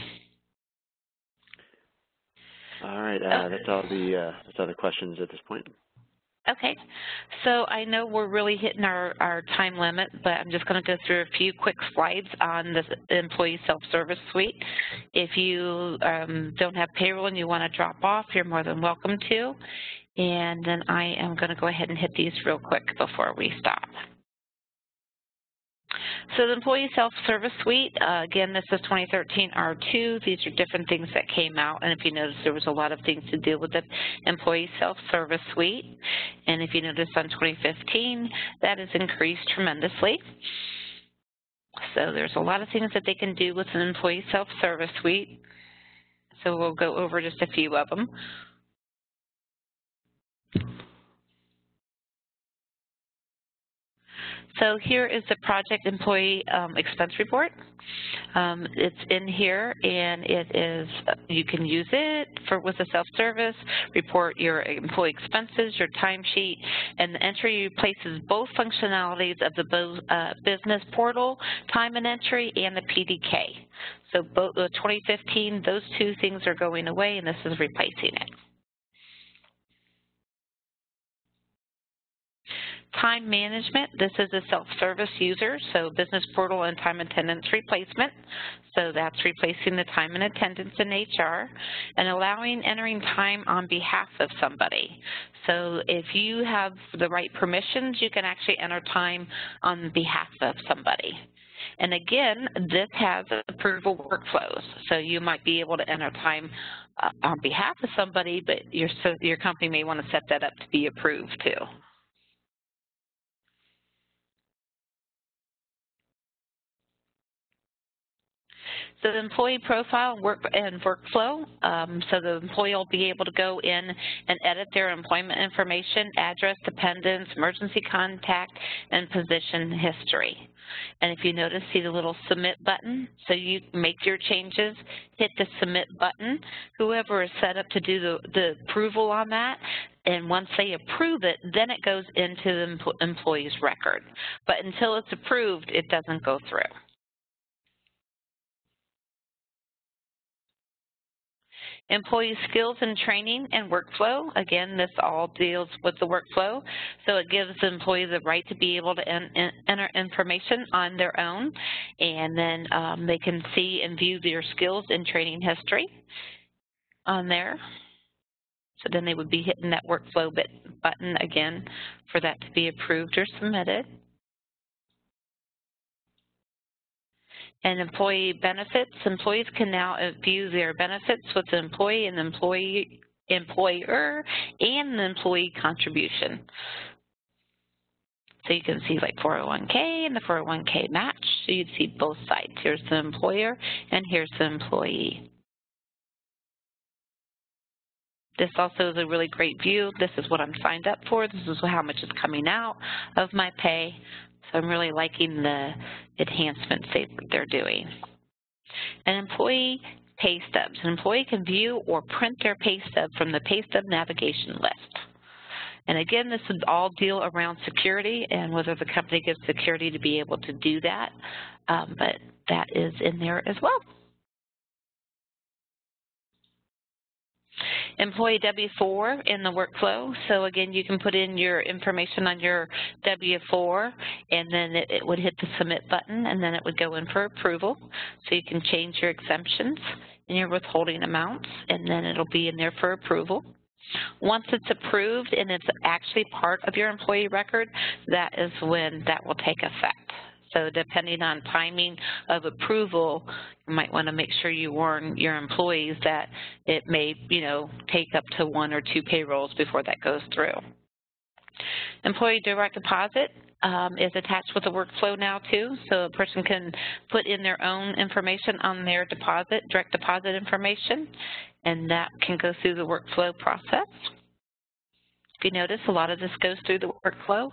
All right, that's all the questions at this point. Okay, so I know we're really hitting our time limit, but I'm just going to go through a few quick slides on the Employee Self-Service Suite. If you don't have payroll and you want to drop off, you're more than welcome to. And then I am going to go ahead and hit these real quick before we stop. So the Employee Self-Service Suite, again, this is 2013 R2. These are different things that came out. And if you notice, there was a lot of things to deal with the Employee Self-Service Suite. And if you notice on 2015, that has increased tremendously. So there's a lot of things that they can do with an Employee Self-Service Suite. So we'll go over just a few of them. So here is the project employee expense report. It's in here, and it is, you can use it with the self-service, report your employee expenses, your timesheet, and the entry replaces both functionalities of the business portal, time and entry, and the PDK. So both 2015, those two things are going away, and this is replacing it. Time management, this is a self-service user, so business portal and time attendance replacement. So that's replacing the time and attendance in HR and allowing entering time on behalf of somebody. So if you have the right permissions, you can actually enter time on behalf of somebody. And again, this has approval workflows. So you might be able to enter time on behalf of somebody, but your company may want to set that up to be approved too. So the employee profile and workflow, so the employee will be able to go in and edit their employment information, address, dependents, emergency contact, and position history. And if you notice, see the little submit button? So you make your changes, hit the submit button. Whoever is set up to do the approval on that, and once they approve it, then it goes into the employee's record. But until it's approved, it doesn't go through. Employee skills and training and workflow. Again, this all deals with the workflow. So it gives the employee the right to be able to enter information on their own. And then they can see and view their skills and training history on there. So then they would be hitting that workflow button again for that to be approved or submitted. And employee benefits, employees can now view their benefits with the employee and the employer and the employee contribution. So you can see like 401k and the 401k match. So you'd see both sides. Here's the employer and here's the employee. This also is a really great view. This is what I'm signed up for. This is how much is coming out of my pay. So I'm really liking the enhancements they're doing. And employee pay stubs. An employee can view or print their pay stub from the pay stub navigation list. And again, this would all deal around security and whether the company gives security to be able to do that. But that is in there as well. Employee W-4 in the workflow. So again, you can put in your information on your W-4 and then it would hit the submit button and then it would go in for approval. So you can change your exemptions and your withholding amounts and then it'll be in there for approval. Once it's approved and it's actually part of your employee record, that is when that will take effect. So depending on timing of approval, you might want to make sure you warn your employees that it may, take up to 1 or 2 payrolls before that goes through. Employee direct deposit is attached with the workflow now too, so a person can put in their own information on their direct deposit information, and that can go through the workflow process. If you notice, a lot of this goes through the workflow.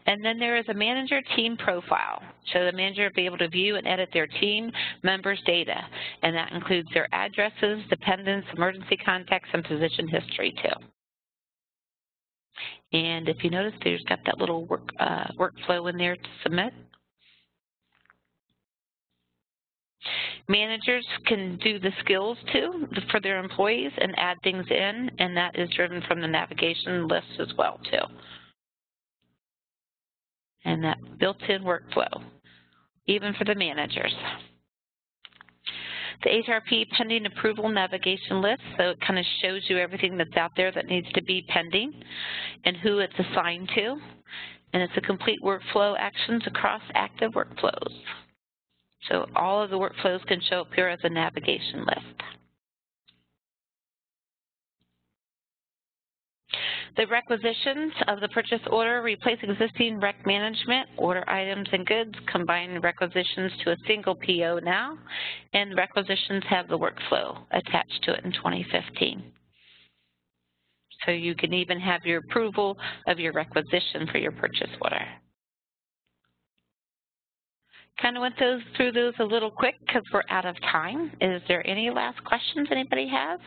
And then there is a manager team profile. So the manager will be able to view and edit their team members' data, and that includes their addresses, dependents, emergency contacts, and position history too. And if you notice, there's got that little workflow in there to submit. Managers can do the skills too for their employees and add things in, and that is driven from the navigation list as well too. And that built-in workflow, even for the managers. The HRP pending approval navigation list, so it kind of shows you everything that's out there that needs to be pending and who it's assigned to. And it's a complete workflow actions across active workflows. So all of the workflows can show up here as a navigation list. The requisitions of the purchase order replace existing rec management, order items and goods, combine requisitions to a single PO now, and requisitions have the workflow attached to it in 2015. So you can even have your approval of your requisition for your purchase order. Kind of went through those a little quick because we're out of time. Is there any last questions anybody has?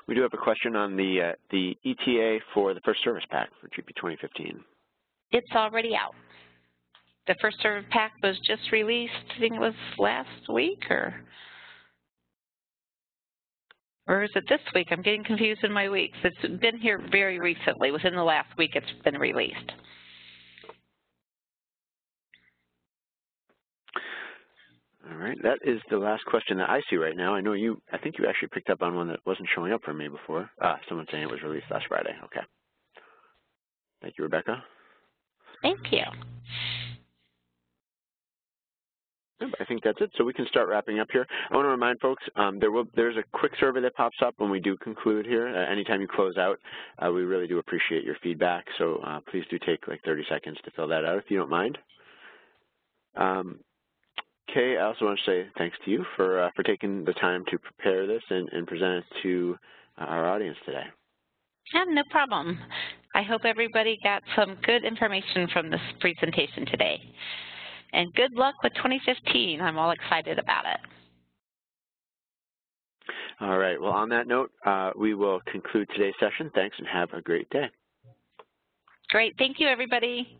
We do have a question on the ETA for the first service pack for GP 2015. It's already out. The first service pack was just released, I think it was last week, or is it this week? I'm getting confused in my weeks. It's been here very recently. Within the last week, it's been released. All right, that is the last question that I see right now. I think you actually picked up on one that wasn't showing up for me before. Someone saying it was released last Friday. Okay. Thank you, Rebecca. Thank you. I think that's it. So we can start wrapping up here. I want to remind folks there's a quick survey that pops up when we do conclude here. Anytime you close out, we really do appreciate your feedback. So please do take like 30 seconds to fill that out if you don't mind. Kay, I also want to say thanks to you for taking the time to prepare this and present it to our audience today. Yeah, no problem. I hope everybody got some good information from this presentation today. And good luck with 2015. I'm all excited about it. All right. Well, on that note, we will conclude today's session. Thanks and have a great day. Great. Thank you, everybody.